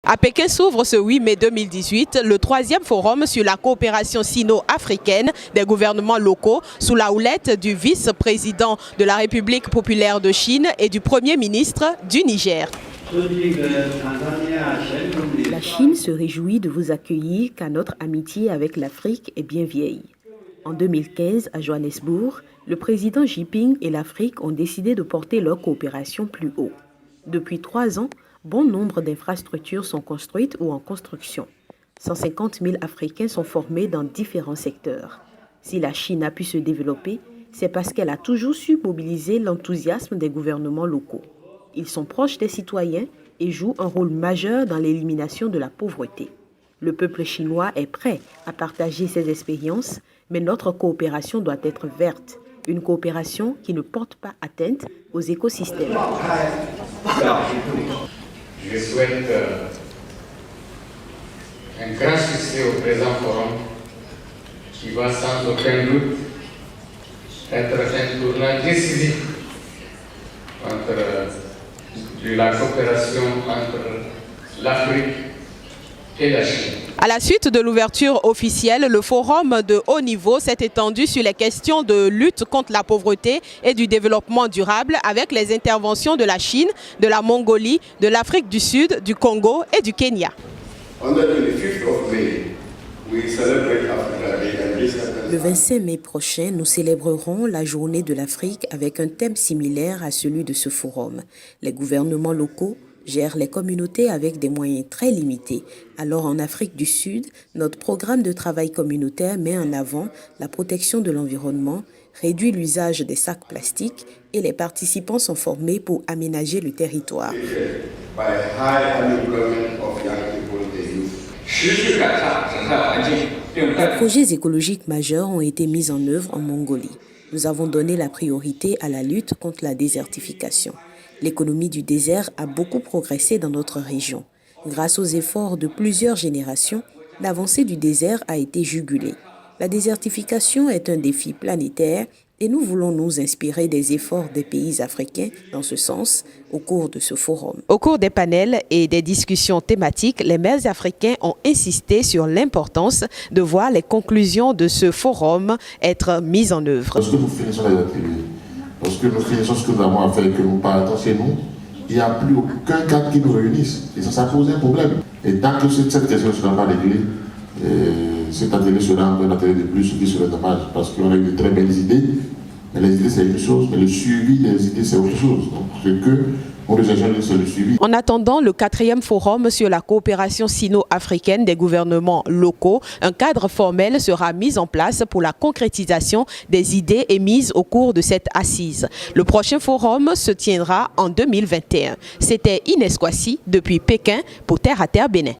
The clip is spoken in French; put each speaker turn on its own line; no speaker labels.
À Pékin s'ouvre ce 8 mai 2018 le 3e forum sur la coopération sino-africaine des gouvernements locaux sous la houlette du vice-président de la République populaire de Chine et du Premier ministre du Niger.
La Chine se réjouit de vous accueillir car notre amitié avec l'Afrique est bien vieille. En 2015, à Johannesburg, le président Xi Jinping et l'Afrique ont décidé de porter leur coopération plus haut. Depuis 3 ans, bon nombre d'infrastructures sont construites ou en construction. 150 000 Africains sont formés dans différents secteurs. Si la Chine a pu se développer, c'est parce qu'elle a toujours su mobiliser l'enthousiasme des gouvernements locaux. Ils sont proches des citoyens et jouent un rôle majeur dans l'élimination de la pauvreté. Le peuple chinois est prêt à partager ses expériences, mais notre coopération doit être verte. Une coopération qui ne porte pas atteinte aux écosystèmes.
Je souhaite un grand succès au présent forum qui va sans aucun doute être un tournant décisif de la coopération entre l'Afrique et la Chine.
À la suite de l'ouverture officielle, le forum de haut niveau s'est étendu sur les questions de lutte contre la pauvreté et du développement durable avec les interventions de la Chine, de la Mongolie, de l'Afrique du Sud, du Congo et du Kenya.
Le 25 mai prochain, nous célébrerons la journée de l'Afrique avec un thème similaire à celui de ce forum. Les gouvernements locaux gèrent les communautés avec des moyens très limités. Alors en Afrique du Sud, notre programme de travail communautaire met en avant la protection de l'environnement, réduit l'usage des sacs plastiques et les participants sont formés pour aménager le territoire. Des projets écologiques majeurs ont été mis en œuvre en Mongolie. Nous avons donné la priorité à la lutte contre la désertification. L'économie du désert a beaucoup progressé dans notre région. Grâce aux efforts de plusieurs générations, l'avancée du désert a été jugulée. La désertification est un défi planétaire et nous voulons nous inspirer des efforts des pays africains dans ce sens au cours de ce forum.
Au cours des panels et des discussions thématiques, les maires africains ont insisté sur l'importance de voir les conclusions de ce forum être mises en œuvre.
Parce que nous finissons les ateliers, parce que nous finissons ce que nous avons à faire et que nous partons chez nous, il n'y a plus aucun cadre qui nous réunisse. Et ça pose un problème. Et tant que cette question ne sera pas réglée, cet atelier sera un atelier de plus, ce qui serait dommage, parce qu'on a eu de très belles idées, mais les idées c'est une chose, mais le suivi des idées c'est autre chose. Donc ce que on les agents c'est le suivi.
En attendant le 4e forum sur la coopération sino-africaine des gouvernements locaux, un cadre formel sera mis en place pour la concrétisation des idées émises au cours de cette assise. Le prochain forum se tiendra en 2021. C'était Inès Kwasi depuis Pékin pour Terre à Terre Bénin.